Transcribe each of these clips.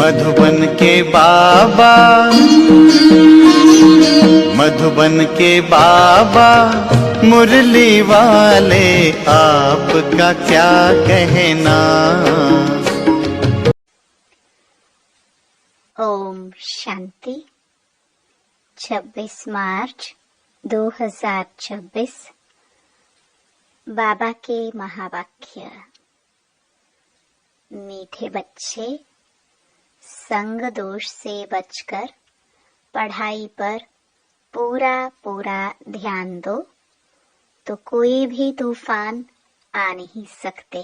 मधुबन के बाबा, मधुबन के बाबा मुरली वाले, आपका क्या कहना। ओम शांति। 26 मार्च 2026 बाबा के महावाक्य। मीठे बच्चे, संग दोष से बचकर पढ़ाई पर पूरा पूरा ध्यान दो, तो कोई भी तूफान आ नहीं सकते।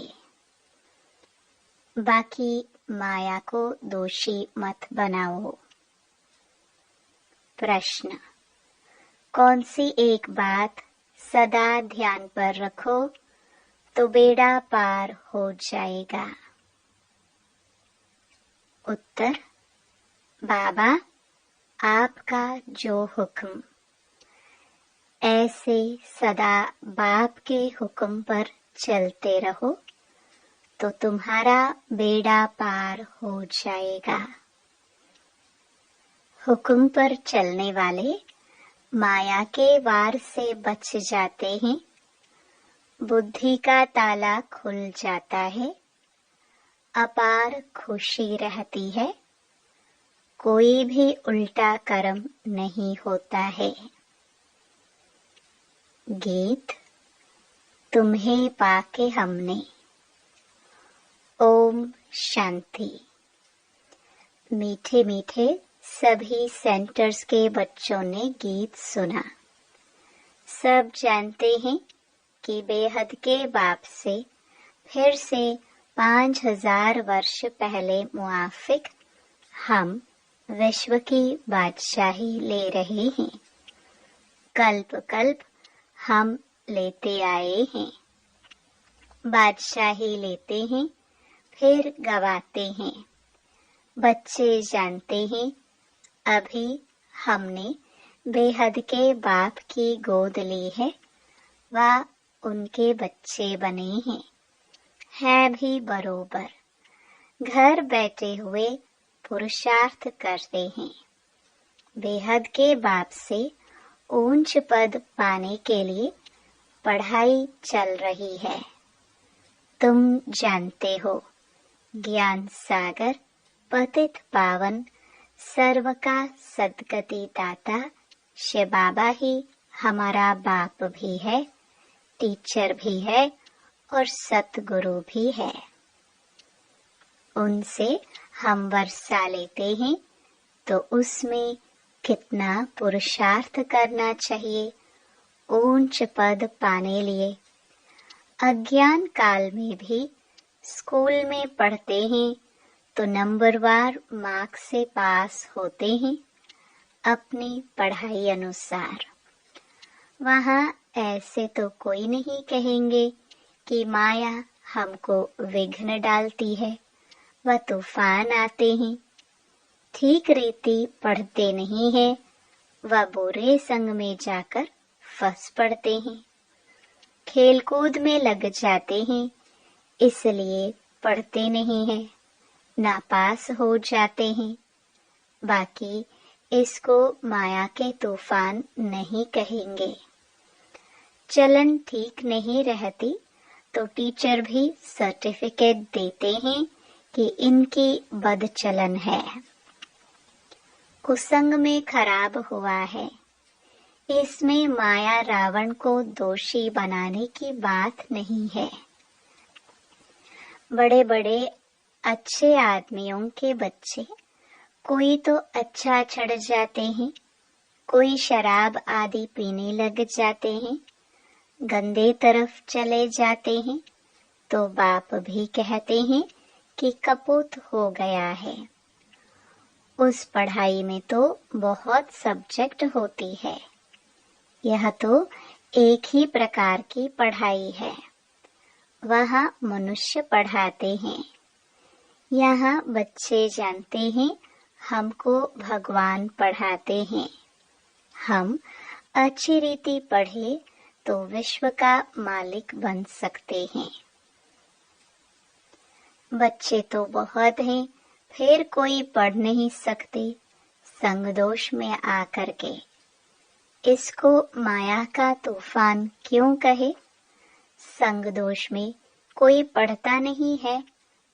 बाकी माया को दोषी मत बनाओ। प्रश्न: कौन सी एक बात सदा ध्यान पर रखो तो बेड़ा पार हो जाएगा? उत्तर: बाबा, आपका जो हुक्म। ऐसे सदा बाप के हुक्म पर चलते रहो तो तुम्हारा बेड़ा पार हो जाएगा। हुक्म पर चलने वाले माया के वार से बच जाते हैं, बुद्धि का ताला खुल जाता है, अपार खुशी रहती है, कोई भी उल्टा कर्म नहीं होता है। गीत: तुम्हें पाके हमने। ओम शांति। मीठे मीठे सभी सेंटर्स के बच्चों ने गीत सुना। सब जानते हैं कि बेहद के बाप से फिर से 5000 वर्ष पहले मुआफिक हम विश्व की बादशाही ले रहे हैं। कल्प कल्प हम लेते आए हैं। बादशाही लेते हैं, फिर गवाते हैं। बच्चे जानते हैं, अभी हमने बेहद के बाप की गोद ली है, वह उनके बच्चे बने हैं। है भी बरोबर। घर बैठे हुए पुरुषार्थ करते हैं। बेहद के बाप से ऊंच पद पाने के लिए पढ़ाई चल रही है। तुम जानते हो, ज्ञान सागर पतित पावन सर्व का सद्गति दाता शिव बाबा ही हमारा बाप भी है, टीचर भी है और सतगुरु भी है। उनसे हम वर्षा लेते हैं तो उसमें कितना पुरुषार्थ करना चाहिए ऊंच पद पाने लिए। अज्ञान काल में भी स्कूल में पढ़ते हैं तो नंबरवार मार्क्स से पास होते हैं अपनी पढ़ाई अनुसार। वहाँ ऐसे तो कोई नहीं कहेंगे कि माया हमको विघ्न डालती है, वह तूफान आते हैं। ठीक रीति पढ़ते नहीं है, वह बुरे संग में जाकर फंस पड़ते हैं। खेलकूद में लग जाते हैं, इसलिए पढ़ते नहीं हैं, नापास हो जाते हैं। बाकी इसको माया के तूफान नहीं कहेंगे। चलन ठीक नहीं रहती तो टीचर भी सर्टिफिकेट देते हैं कि इनकी बद चलन है, कुसंग में खराब हुआ है। इसमें माया रावण को दोषी बनाने की बात नहीं है। बड़े बड़े अच्छे आदमियों के बच्चे कोई तो अच्छा चढ़ जाते हैं, कोई शराब आदि पीने लग जाते हैं, गंदे तरफ चले जाते हैं, तो बाप भी कहते हैं कि कपूत हो गया है। उस पढ़ाई में तो बहुत सब्जेक्ट होती है, यह तो एक ही प्रकार की पढ़ाई है। वहाँ मनुष्य पढ़ाते हैं, यहाँ बच्चे जानते हैं हमको भगवान पढ़ाते हैं। हम अच्छी रीति पढ़े तो विश्व का मालिक बन सकते हैं। बच्चे तो बहुत हैं, फिर कोई पढ़ नहीं सकते संग दोष में आकर के। इसको माया का तूफान क्यों कहे? संग दोष में कोई पढ़ता नहीं है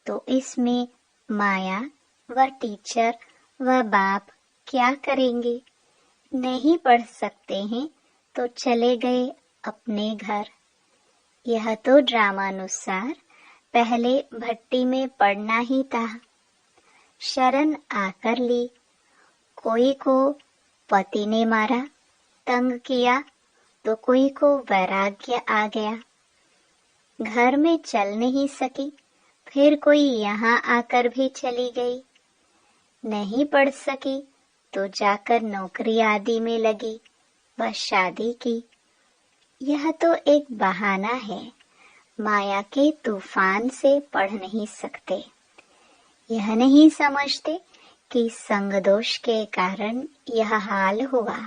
तो इसमें माया व टीचर व बाप क्या करेंगे? नहीं पढ़ सकते हैं तो चले गए अपने घर। यह तो ड्रामानुसार पहले भट्टी में पड़ना ही था। शरण आकर ली। कोई को पति ने मारा, तंग किया, तो कोई को वैराग्य आ गया। घर में चल नहीं सकी, फिर कोई यहाँ आकर भी चली गई। नहीं पढ़ सकी तो जाकर नौकरी आदि में लगी व शादी की। यह तो एक बहाना है। माया के तूफान से पढ़ नहीं सकते। यह नहीं समझते कि संग दोष के कारण यह हाल हुआ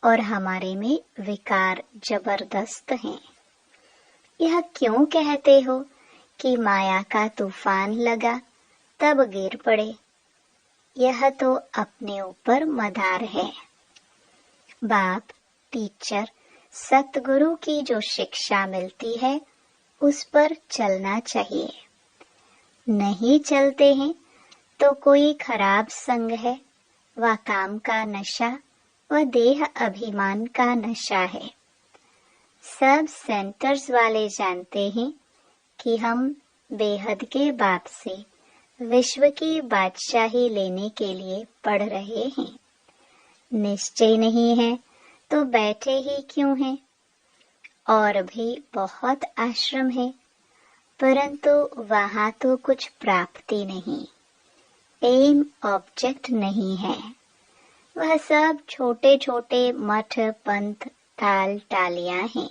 और हमारे में विकार जबरदस्त हैं। यह क्यों कहते हो कि माया का तूफान लगा तब गिर पड़े? यह तो अपने ऊपर मदार है। बाप, टीचर, सतगुरु की जो शिक्षा मिलती है उस पर चलना चाहिए। नहीं चलते हैं तो कोई खराब संग है व काम का नशा व देह अभिमान का नशा है। सब सेंटर्स वाले जानते हैं कि हम बेहद के बाप से विश्व की बादशाही लेने के लिए पढ़ रहे हैं। निश्चय नहीं है तो बैठे ही क्यों हैं? और भी बहुत आश्रम है, परंतु वहाँ तो कुछ प्राप्ति नहीं, एम ऑब्जेक्ट नहीं है। वह सब छोटे छोटे मठ, पंथ, ताल टालियां हैं।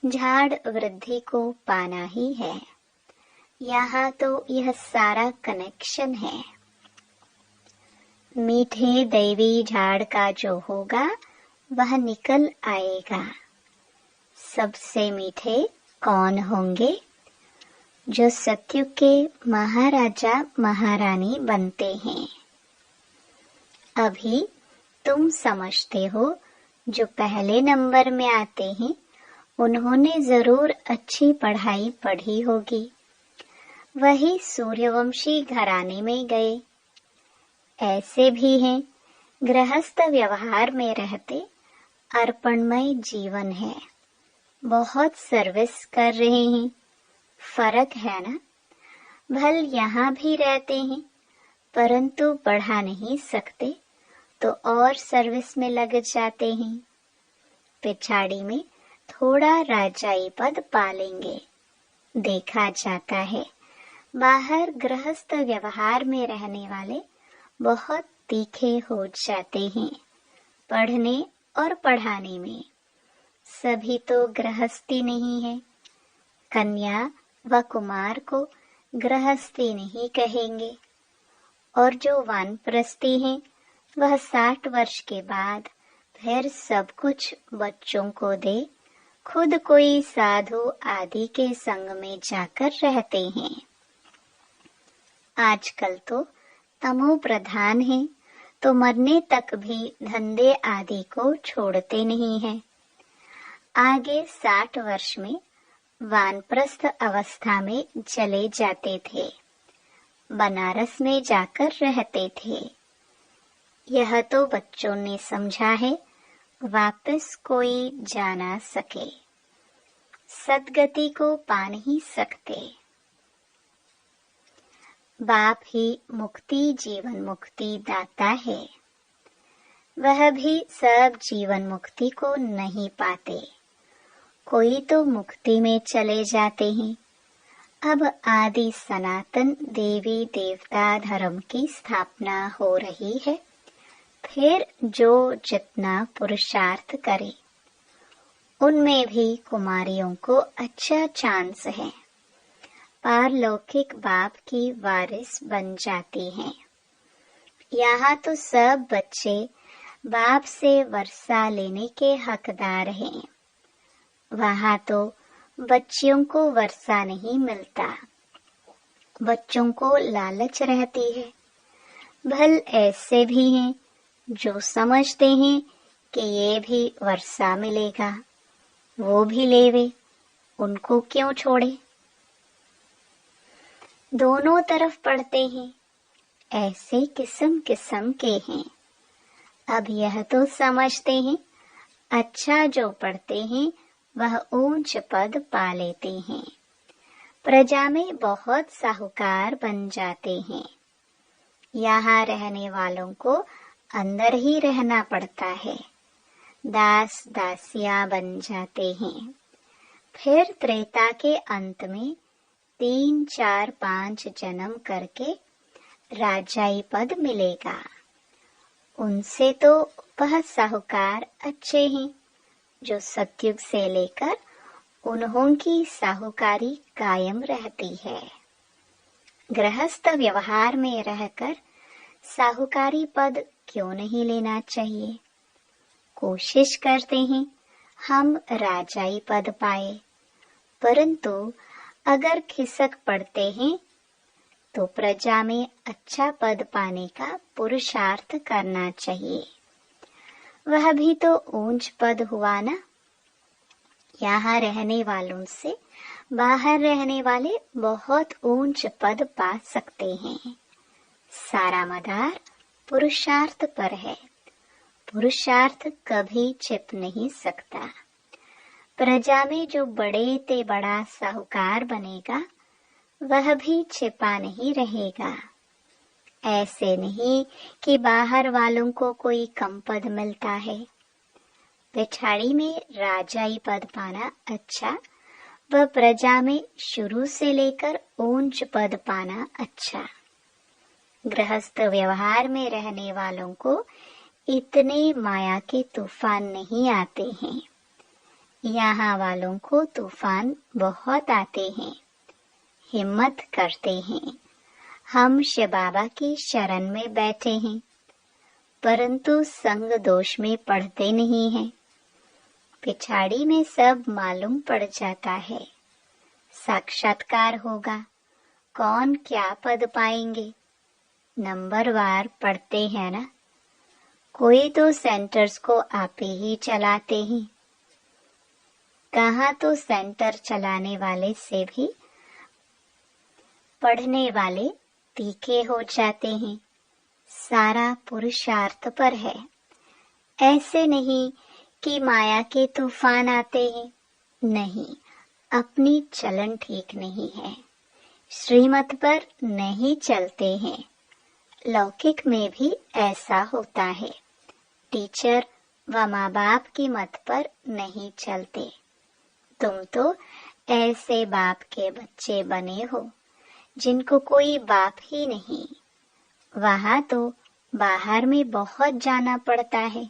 झाड़ वृद्धि को पाना ही है। यहाँ तो यह सारा कनेक्शन है। मीठे दैवी झाड़ का जो होगा वह निकल आएगा। सबसे मीठे कौन होंगे? जो सतयुग के महाराजा महारानी बनते हैं। अभी तुम समझते हो जो पहले नंबर में आते हैं उन्होंने जरूर अच्छी पढ़ाई पढ़ी होगी। वही सूर्यवंशी घराने में गए। ऐसे भी हैं गृहस्थ व्यवहार में रहते अर्पणमय जीवन है, बहुत सर्विस कर रहे हैं। फर्क है ना? भल यहाँ भी रहते हैं परंतु पढ़ा नहीं सकते तो और सर्विस में लग जाते हैं। पिछाड़ी में थोड़ा राजाई पद पालेंगे। देखा जाता है बाहर गृहस्थ व्यवहार में रहने वाले बहुत तीखे हो जाते हैं पढ़ने और पढ़ाने में। सभी तो गृहस्थी नहीं है। कन्या व कुमार को गृहस्थी नहीं कहेंगे। और जो वानप्रस्थी हैं वह 60 वर्ष के बाद फिर सब कुछ बच्चों को दे खुद कोई साधु आदि के संग में जाकर रहते हैं। आजकल तो तमो प्रधान है तो मरने तक भी धंधे आदि को छोड़ते नहीं हैं। आगे 60 वर्ष में वानप्रस्थ अवस्था में चले जाते थे। बनारस में जाकर रहते थे। यह तो बच्चों ने समझा है, वापस कोई जा ना सके। सदगति को पा नहीं सकते। बाप ही मुक्ति जीवन मुक्ति दाता है। वह भी सब जीवन मुक्ति को नहीं पाते। कोई तो मुक्ति में चले जाते हैं। अब आदि सनातन देवी देवता धर्म की स्थापना हो रही है। फिर जो जितना पुरुषार्थ करे उनमें भी कुमारियों को अच्छा चांस है। पारलौकिक बाप की वारिस बन जाती हैं। यहाँ तो सब बच्चे बाप से वर्षा लेने के हकदार हैं। वहाँ तो बच्चियों को वर्षा नहीं मिलता। बच्चों को लालच रहती है। भल ऐसे भी हैं जो समझते हैं कि ये भी वर्षा मिलेगा, वो भी लेवे, उनको क्यों छोड़े। दोनों तरफ पढ़ते हैं, ऐसे किस्म किस्म के हैं। अब यह तो समझते हैं, अच्छा जो पढ़ते हैं वह ऊंच पद पा लेते हैं, प्रजा में बहुत साहूकार बन जाते हैं। यहाँ रहने वालों को अंदर ही रहना पड़ता है, दास दासियां बन जाते हैं। फिर त्रेता के अंत में 3, 4, 5 जन्म करके राजाई पद मिलेगा। उनसे तो वह साहूकार अच्छे हैं जो सतयुग से लेकर उन्हों की साहूकारी कायम रहती है। गृहस्थ व्यवहार में रहकर साहूकारी पद क्यों नहीं लेना चाहिए। कोशिश करते हैं हम राजाई पद पाए, परंतु अगर खिसक पड़ते हैं तो प्रजा में अच्छा पद पाने का पुरुषार्थ करना चाहिए। वह भी तो ऊंच पद हुआ ना। यहाँ रहने वालों से बाहर रहने वाले बहुत ऊंच पद पा सकते हैं। सारा मदार पुरुषार्थ पर है, पुरुषार्थ कभी छिप नहीं सकता। प्रजा में जो बड़े ते बड़ा साहूकार बनेगा वह भी छिपा नहीं रहेगा। ऐसे नहीं कि बाहर वालों को कोई कम पद मिलता है। पिछाड़ी में राजाई पद पाना अच्छा, वह प्रजा में शुरू से लेकर ऊंच पद पाना अच्छा। गृहस्थ व्यवहार में रहने वालों को इतने माया के तूफान नहीं आते हैं। यहाँ वालों को तूफान बहुत आते हैं, हिम्मत करते हैं। हम शिव बाबा की शरण में बैठे हैं, परंतु संग दोष में पढ़ते नहीं हैं। पिछाड़ी में सब मालूम पड़ जाता है। साक्षात्कार होगा, कौन क्या पद पाएंगे, नंबरवार पढ़ते हैं ना। कोई तो सेंटर्स को आप ही चलाते हैं, कहाँ तो सेंटर चलाने वाले से भी पढ़ने वाले तीखे हो जाते हैं। सारा पुरुषार्थ पर है। ऐसे नहीं कि माया के तूफान आते हैं, नहीं, अपनी चलन ठीक नहीं है, श्रीमत पर नहीं चलते हैं। लौकिक में भी ऐसा होता है, टीचर व माँ बाप की मत पर नहीं चलते। तुम तो ऐसे बाप के बच्चे बने हो जिनको कोई बाप ही नहीं। वहाँ तो बाहर में बहुत जाना पड़ता है।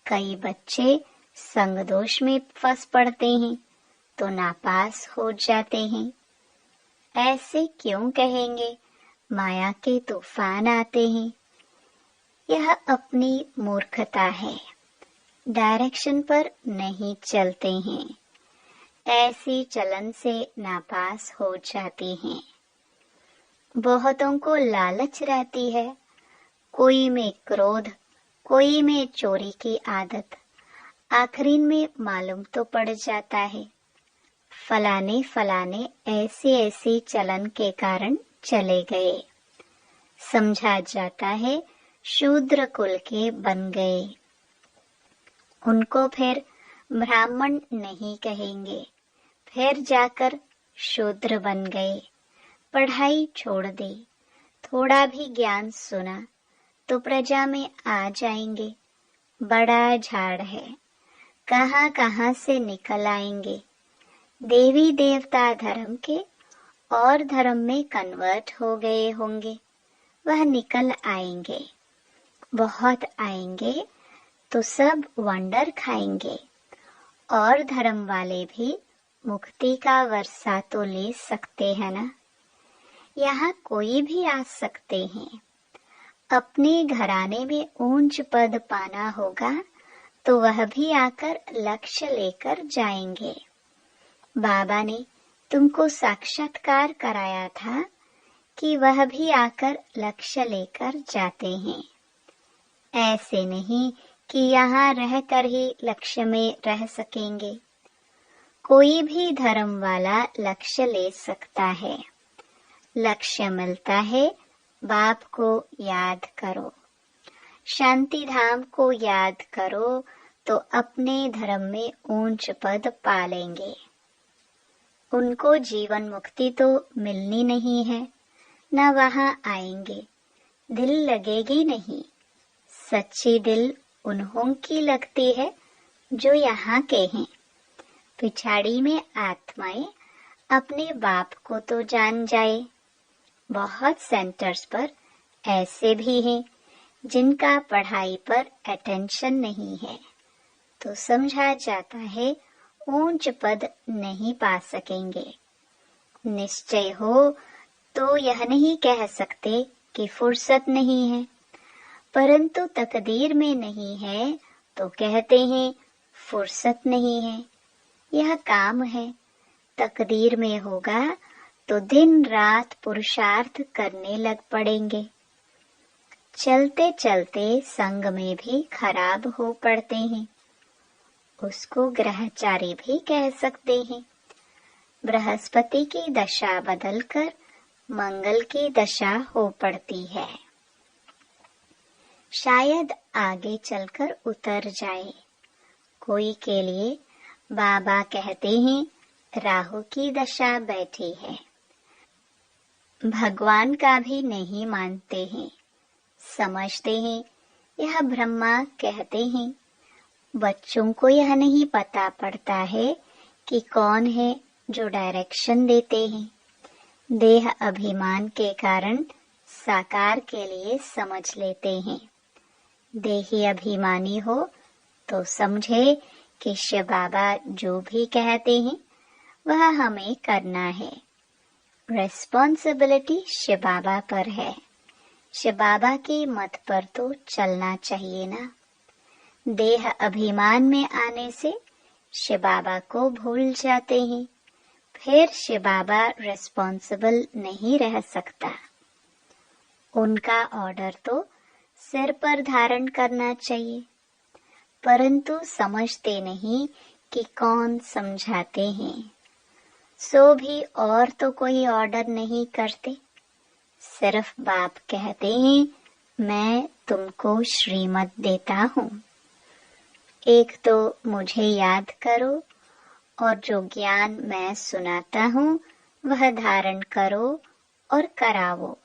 कई बच्चे संग दोष में फंस पड़ते हैं तो नापास हो जाते हैं। ऐसे क्यों कहेंगे माया के तूफान आते हैं? यह अपनी मूर्खता है, डायरेक्शन पर नहीं चलते हैं। ऐसी चलन से नापास हो जाते हैं। बहुतों को लालच रहती है, कोई में क्रोध, कोई में चोरी की आदत। आखिरी में मालूम तो पड़ जाता है फलाने फलाने ऐसी चलन के कारण चले गए। समझा जाता है शूद्र कुल के बन गए। उनको फिर ब्राह्मण नहीं कहेंगे, फिर जाकर शूद्र बन गए। पढ़ाई छोड़ दी, थोड़ा भी ज्ञान सुना तो प्रजा में आ जाएंगे। बड़ा झाड़ है, कहाँ कहाँ से निकल आएंगे। देवी देवता धर्म के और धर्म में कन्वर्ट हो गए होंगे, वह निकल आएंगे। बहुत आएंगे तो सब वंडर खाएंगे। और धर्म वाले भी मुक्ति का वर्षा तो ले सकते हैं ना। यहाँ कोई भी आ सकते हैं। अपने घराने में ऊंच पद पाना होगा तो वह भी आकर लक्ष्य लेकर जाएंगे। बाबा ने तुमको साक्षात्कार कराया था कि वह भी आकर लक्ष्य लेकर जाते हैं। ऐसे नहीं कि यहाँ रहकर ही लक्ष्य में रह सकेंगे। कोई भी धर्म वाला लक्ष्य ले सकता है। लक्ष्य मिलता है, बाप को याद करो, शांति धाम को याद करो, तो अपने धर्म में ऊंच पद पालेंगे। उनको जीवन मुक्ति तो मिलनी नहीं है, न वहां आएंगे, दिल लगेगी नहीं। सच्ची दिल उन्हों की लगती है जो यहाँ के हैं। पिछाड़ी में आत्माएं अपने बाप को तो जान जाए। बहुत सेंटर्स पर ऐसे भी हैं जिनका पढ़ाई पर अटेंशन नहीं है, तो समझा जाता है ऊंच पद नहीं पा सकेंगे। निश्चय हो तो यह नहीं कह सकते कि फुर्सत नहीं है, परंतु तकदीर में नहीं है तो कहते हैं फुर्सत नहीं है। यह काम है, तकदीर में होगा तो दिन रात पुरुषार्थ करने लग पड़ेंगे। चलते चलते संग में भी खराब हो पड़ते हैं। उसको ग्रहचारी भी कह सकते हैं। बृहस्पति की दशा बदलकर मंगल की दशा हो पड़ती है। शायद आगे चलकर उतर जाए। कोई के लिए बाबा कहते हैं राहु की दशा बैठी है। भगवान का भी नहीं मानते हैं, समझते हैं यह ब्रह्मा कहते हैं। बच्चों को यह नहीं पता पड़ता है कि कौन है जो डायरेक्शन देते हैं। देह अभिमान के कारण साकार के लिए समझ लेते हैं। देही अभिमानी हो तो समझे कि शिव बाबा जो भी कहते हैं वह हमें करना है। रिस्पॉन्सिबिलिटी शिव बाबा पर है। शिव बाबा की मत पर तो चलना चाहिए ना। देह अभिमान में आने से शिव बाबा को भूल जाते हैं। फिर शिव बाबा रिस्पॉन्सिबल नहीं रह सकता। उनका ऑर्डर तो सिर पर धारण करना चाहिए, परंतु समझते नहीं कि कौन समझाते हैं। सो भी और तो कोई ऑर्डर नहीं करते, सिर्फ बाप कहते हैं मैं तुमको श्रीमत देता हूँ। एक तो मुझे याद करो और जो ज्ञान मैं सुनाता हूँ वह धारण करो और करावो।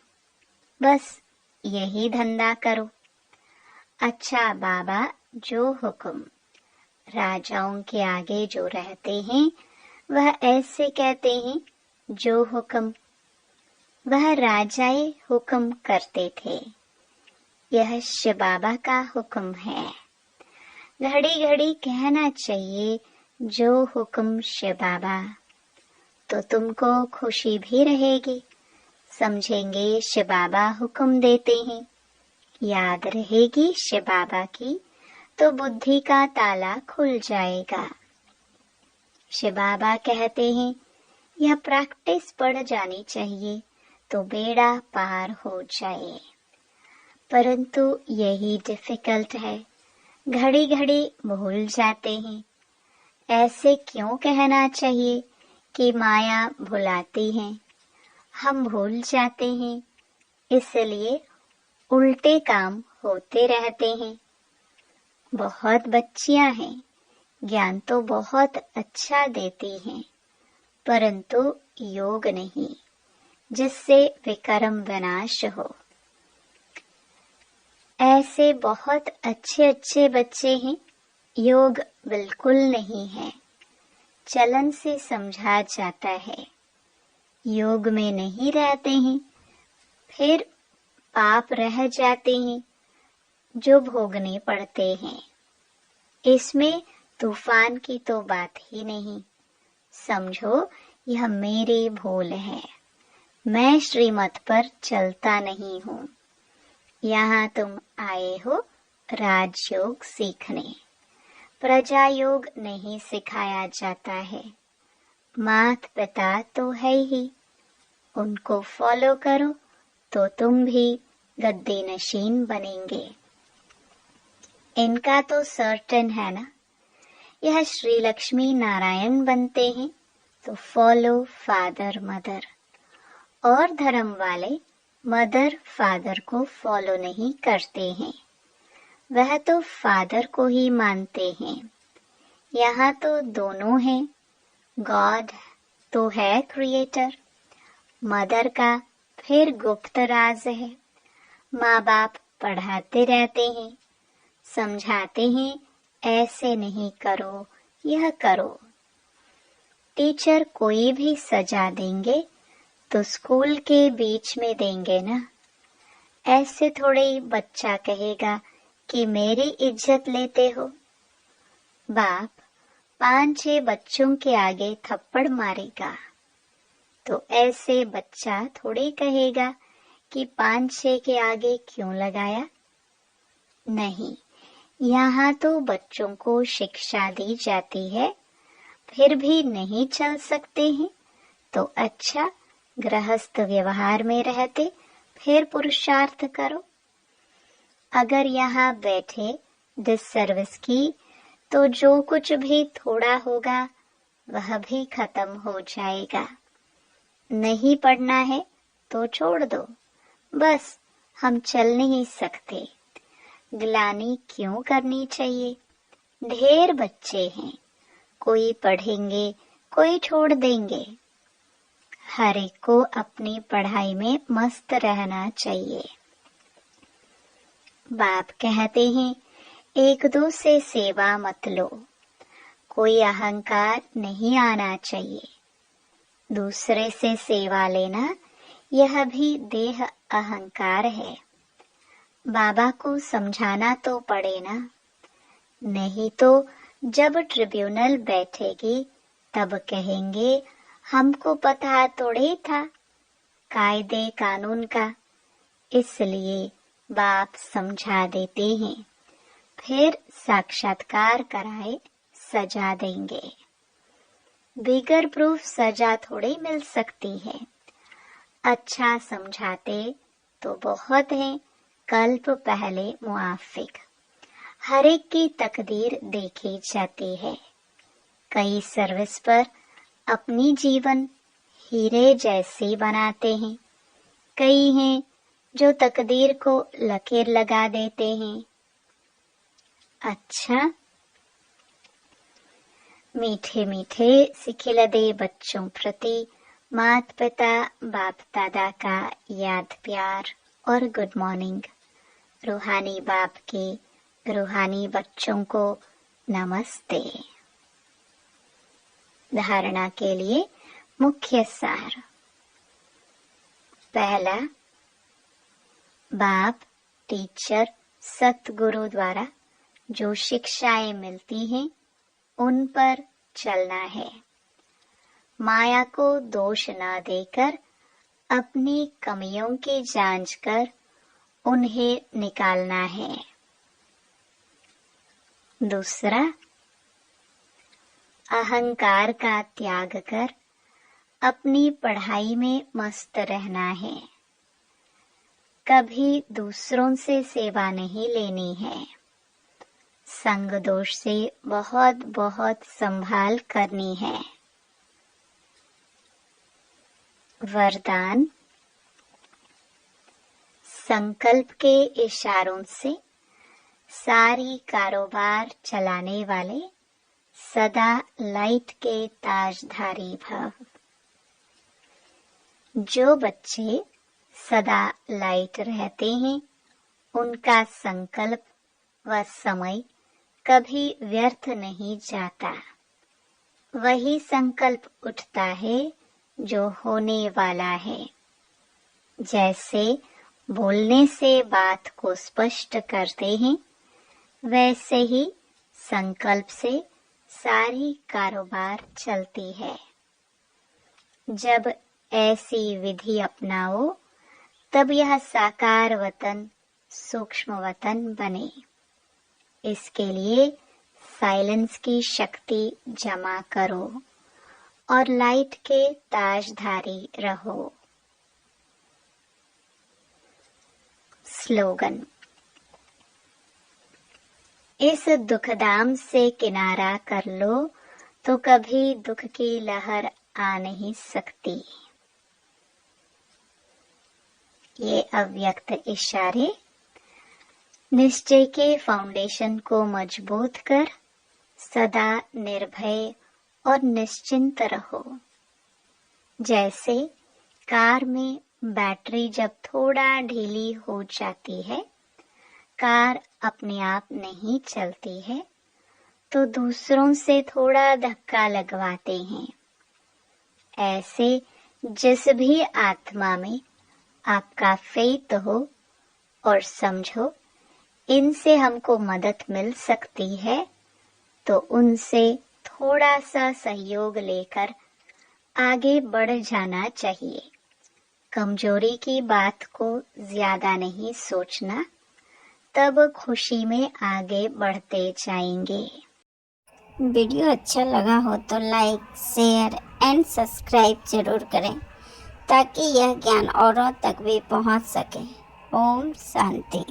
बस यही धंधा करो। अच्छा बाबा जो हुक्म। राजाओं के आगे जो रहते हैं वह ऐसे कहते हैं जो हुक्म। वह राजाए हुक्म करते थे। यह शिव बाबा का हुक्म है। घड़ी घड़ी कहना चाहिए जो हुक्म शिव बाबा, तो तुमको खुशी भी रहेगी। समझेंगे शिव बाबा हुक्म देते हैं। याद रहेगी शिव बाबा की तो बुद्धि का ताला खुल जाएगा। शिव बाबा कहते हैं यह प्रैक्टिस पड़ जानी चाहिए तो बेड़ा पार हो जाए, परंतु यही डिफिकल्ट है। घड़ी घड़ी भूल जाते हैं। ऐसे क्यों कहना चाहिए कि माया भुलाती है। हम भूल जाते हैं, इसलिए उल्टे काम होते रहते हैं। बहुत बच्चियां हैं, ज्ञान तो बहुत अच्छा देती हैं, परंतु योग नहीं, जिससे विकर्म विनाश हो। ऐसे बहुत अच्छे अच्छे बच्चे हैं, योग बिल्कुल नहीं है। चलन से समझा जाता है। योग में नहीं रहते हैं, फिर पाप रह जाते हैं जो भोगने पड़ते हैं। इसमें तूफान की तो बात ही नहीं। समझो यह मेरी भूल है। मैं श्रीमत पर चलता नहीं हूँ। यहाँ तुम आए हो राजयोग सीखने, प्रजा योग नहीं सिखाया जाता है। मात पिता तो है ही, उनको फॉलो करो तो तुम भी गद्दी नशीन बनेंगे। इनका तो सर्टेन है ना, यह श्री लक्ष्मी नारायण बनते हैं तो फॉलो फादर मदर। और धर्म वाले मदर फादर को फॉलो नहीं करते हैं, वह तो फादर को ही मानते हैं। यहाँ तो दोनों हैं, गॉड तो है क्रिएटर, मदर का फिर गुप्त राज है। माँ बाप पढ़ाते रहते हैं, समझाते हैं ऐसे नहीं करो, यह करो। टीचर कोई भी सजा देंगे तो स्कूल के बीच में देंगे ना। ऐसे थोड़े ही बच्चा कहेगा कि मेरी इज्जत लेते हो। बाप 5-6 बच्चों के आगे थप्पड़ मारेगा तो ऐसे बच्चा थोड़े कहेगा कि 5-6 के आगे क्यों लगाया। नहीं, यहाँ तो बच्चों को शिक्षा दी जाती है, फिर भी नहीं चल सकते हैं तो अच्छा गृहस्थ व्यवहार में रहते फिर पुरुषार्थ करो। अगर यहाँ बैठे डिससर्विस की तो जो कुछ भी थोड़ा होगा वह भी खत्म हो जाएगा। नहीं पढ़ना है तो छोड़ दो, बस हम चल नहीं सकते। ग्लानि क्यों करनी चाहिए? ढेर बच्चे हैं, कोई पढ़ेंगे कोई छोड़ देंगे। हर एक को अपनी पढ़ाई में मस्त रहना चाहिए। बाप कहते हैं एक दो से सेवा मत लो, कोई अहंकार नहीं आना चाहिए। दूसरे से सेवा लेना यह भी देह अहंकार है। बाबा को समझाना तो पड़े ना, नहीं तो जब ट्रिब्यूनल बैठेगी तब कहेंगे हमको पता थोड़े था कायदे कानून का, इसलिए बाप समझा देते हैं, फिर साक्षात्कार कराए सजा देंगे। बिगर प्रूफ सजा थोड़ी मिल सकती है। अच्छा समझाते तो बहुत हैं, कल्प पहले मुआफिक। हर एक की तकदीर देखी जाती है। कई सर्विस पर अपनी जीवन हीरे जैसे बनाते हैं, कई हैं जो तकदीर को लकीर लगा देते हैं। अच्छा, मीठे मीठे सिखिलदे बच्चों प्रति माता पिता बाप दादा का याद प्यार और गुड मॉर्निंग। रूहानी बाप के रूहानी बच्चों को नमस्ते। धारणा के लिए मुख्य सार। पहला, बाप टीचर सतगुरु द्वारा जो शिक्षाएं मिलती हैं उन पर चलना है। माया को दोष न देकर अपनी कमियों की जांच कर उन्हें निकालना है। दूसरा, अहंकार का त्याग कर अपनी पढ़ाई में मस्त रहना है। कभी दूसरों से सेवा नहीं लेनी है। संग दोष से बहुत बहुत संभाल करनी है। वरदान, संकल्प के इशारों से सारी कारोबार चलाने वाले सदा लाइट के ताजधारी भव। जो बच्चे सदा लाइट रहते हैं उनका संकल्प व समय कभी व्यर्थ नहीं जाता। वही संकल्प उठता है जो होने वाला है। जैसे बोलने से बात को स्पष्ट करते हैं, वैसे ही संकल्प से सारी कारोबार चलती है। जब ऐसी विधि अपनाओ तब यह साकार वतन सूक्ष्म वतन बने। इसके लिए साइलेंस की शक्ति जमा करो और लाइट के ताजधारी रहो। स्लोगन। इस दुखधाम से किनारा कर लो तो कभी दुख की लहर आ नहीं सकती। ये अव्यक्त इशारे निश्चय के फाउंडेशन को मजबूत कर सदा निर्भय और निश्चिंत रहो। जैसे कार में बैटरी जब थोड़ा ढीली हो जाती है, कार अपने आप नहीं चलती है, तो दूसरों से थोड़ा धक्का लगवाते हैं। ऐसे जिस भी आत्मा में आपका फेथ हो और समझो इनसे हमको मदद मिल सकती है, तो उनसे थोड़ा सा सहयोग लेकर आगे बढ़ जाना चाहिए। कमजोरी की बात को ज्यादा नहीं सोचना, तब खुशी में आगे बढ़ते जाएंगे। वीडियो अच्छा लगा हो तो लाइक, शेयर एंड सब्सक्राइब जरूर करें ताकि यह ज्ञान औरों तक भी पहुंच सके। ओम शांति।